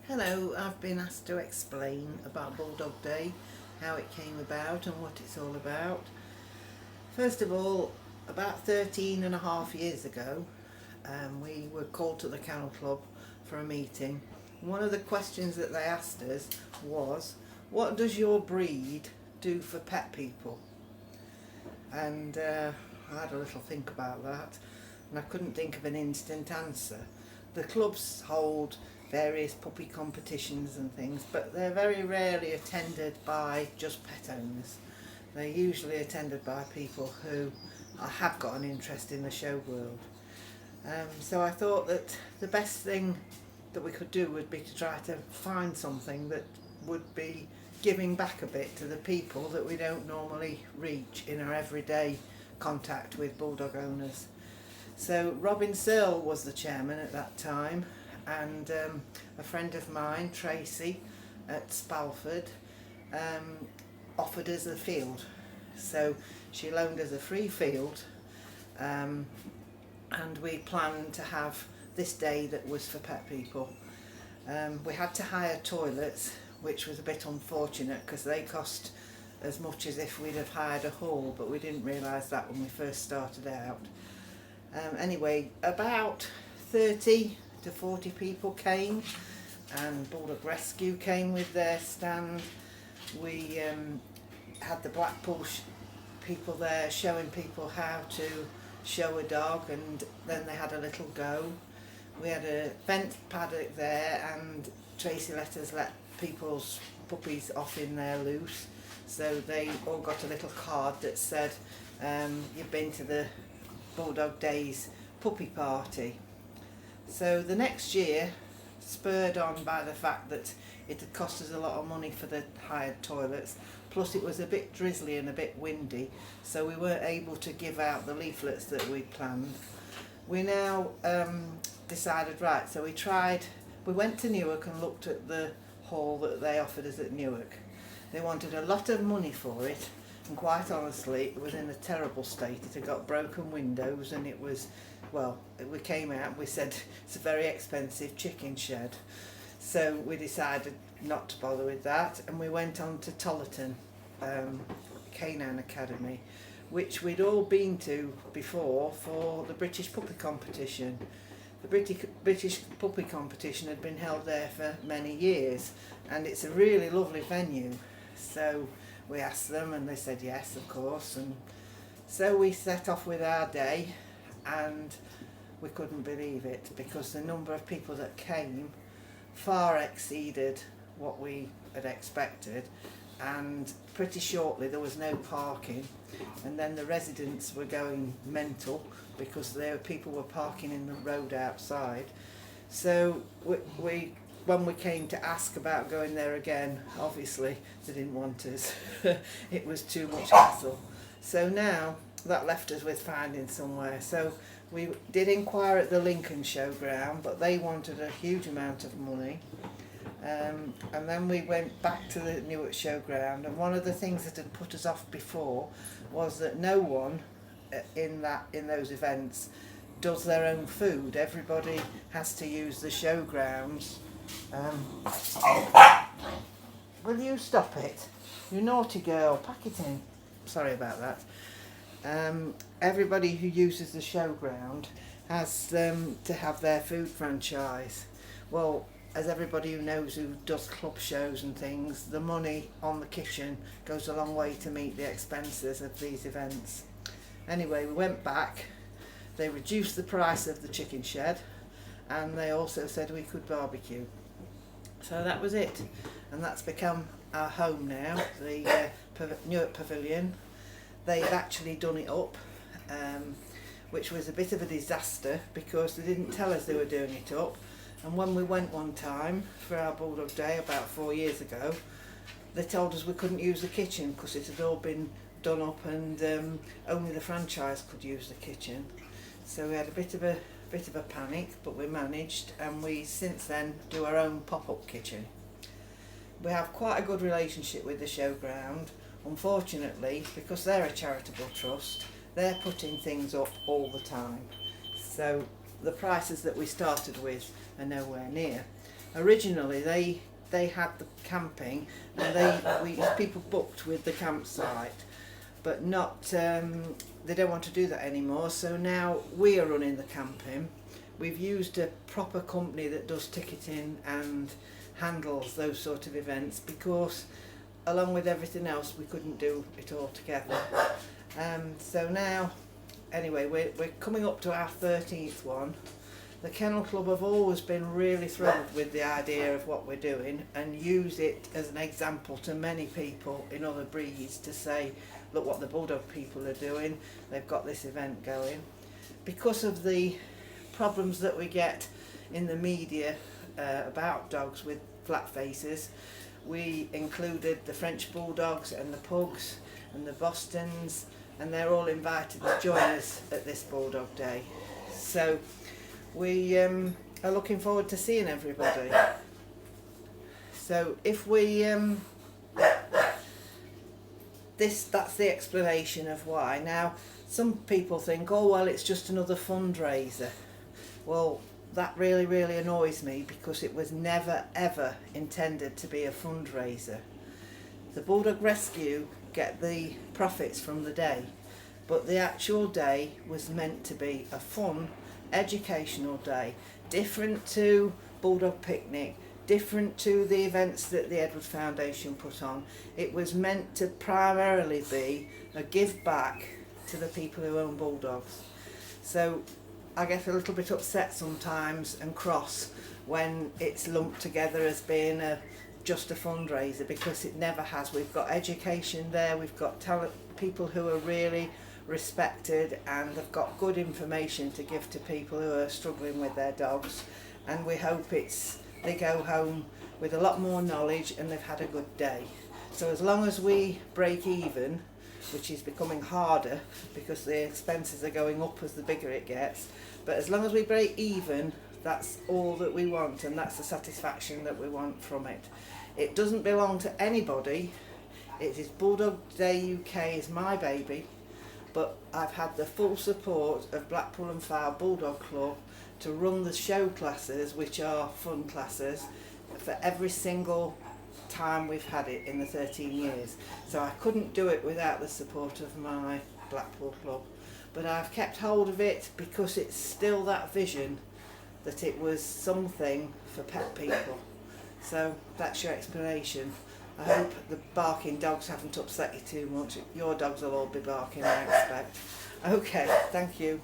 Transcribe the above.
Hello, I've been asked to explain about Bulldog Day, how it came about and what it's all about. First of all, about 13 and a half years ago, we were called to the Kennel Club for a meeting. One of the questions that they asked us was, what does your breed do for pet people? And I had a little think about that, and I couldn't think of an instant answer. The clubs hold various puppy competitions and things, but they're very rarely attended by just pet owners. They're usually attended by people who have got an interest in the show world. So I thought that the best thing that we could do would be to try to find something that would be giving back a bit to the people that we don't normally reach in our everyday contact with bulldog owners. So Robin Searle was the chairman at that time, and a friend of mine, Tracy at Spalford, offered us a field. So she loaned us a free field, and we planned to have this day that was for pet people. We had to hire toilets, which was a bit unfortunate because they cost as much as if we'd have hired a hall, but we didn't realise that when we first started out. Anyway, about 30 to 40 people came, and Bulldog Rescue came with their stand. We had the Blackpool people there showing people how to show a dog, and then they had a little go. We had a fence paddock there, and Tracy let us let people's puppies off in there loose, so they all got a little card that said you've been to the Bulldog Days puppy party. So the next year, spurred on by the fact that it had cost us a lot of money for the hired toilets, plus it was a bit drizzly and a bit windy, so we weren't able to give out the leaflets that we'd planned. We now decided, right, so we went to Newark and looked at the hall that they offered us at Newark. They wanted a lot of money for it, and quite honestly it was in a terrible state. It had got broken windows, and it was, well, we came out and we said it's a very expensive chicken shed. So we decided not to bother with that, and we went on to Tollerton Canine Academy, which we'd all been to before for the British Puppy Competition. The British Puppy Competition had been held there for many years, and it's a really lovely venue. So we asked them, and they said yes, of course, and so we set off with our day, and we couldn't believe it because the number of people that came far exceeded what we had expected, and pretty shortly there was no parking, and then the residents were going mental because people were parking in the road outside. So when we came to ask about going there again, obviously they didn't want us. It was too much hassle. So now that left us with finding somewhere. So we did inquire at the Lincoln Showground, but they wanted a huge amount of money. And then we went back to the Newark Showground, and one of the things that had put us off before was that no one in those events does their own food. Everybody has to use the showgrounds. Will you stop it? You naughty girl, pack it in. Sorry about that. Everybody who uses the showground has to have their food franchise. Well, as everybody who knows who does club shows and things, the money on the kitchen goes a long way to meet the expenses of these events. Anyway, we went back. They reduced the price of the chicken shed, and they also said we could barbecue. So that was it, and that's become our home now, the Newark Pavilion. They've actually done it up, which was a bit of a disaster because they didn't tell us they were doing it up. And when we went one time for our Bulldog Day about 4 years ago, they told us we couldn't use the kitchen because it had all been done up, and only the franchise could use the kitchen. So we had a bit of a panic, but we managed, and we since then do our own pop-up kitchen. We have quite a good relationship with the showground. Unfortunately, because they're a charitable trust, they're putting things up all the time. So the prices that we started with are nowhere near. Originally they had the camping, and people booked with the campsite, but not they don't want to do that anymore, so now we are running the camping. We've used a proper company that does ticketing and handles those sort of events, because along with everything else we couldn't do it all together. So now, anyway, we're coming up to our 13th one. The Kennel Club have always been really thrilled with the idea of what we're doing, and use it as an example to many people in other breeds to say, look what the bulldog people are doing, they've got this event going. Because of the problems that we get in the media about dogs with flat faces, we included the French bulldogs and the pugs and the Bostons, and they're all invited to join us at this Bulldog Day. So we are looking forward to seeing everybody. So if we that's the explanation of why. Now some people think, oh well, it's just another fundraiser. Well, that really annoys me, because it was never ever intended to be a fundraiser. The Bulldog Rescue get the profits from the day, but the actual day was meant to be a fun, educational day, different to Bulldog Picnic, different to the events that the Edward Foundation put on. It was meant to primarily be a give back to the people who own bulldogs. So I get a little bit upset sometimes and cross when it's lumped together as being just a fundraiser, because it never has. We've got education there, we've got people who are really respected and have got good information to give to people who are struggling with their dogs, and we hope they go home with a lot more knowledge and they've had a good day. So as long as we break even, which is becoming harder because the expenses are going up as the bigger it gets, but as long as we break even, that's all that we want, and that's the satisfaction that we want from it. It doesn't belong to anybody. It is Bulldog Day UK is my baby, but I've had the full support of Blackpool and Fylde Bulldog Club to run the show classes, which are fun classes, for every single time we've had it in the 13 years. So I couldn't do it without the support of my Blackpool Club. But I've kept hold of it because it's still that vision that it was something for pet people. So that's your explanation. I hope the barking dogs haven't upset you too much. Your dogs will all be barking, I expect. Okay, thank you.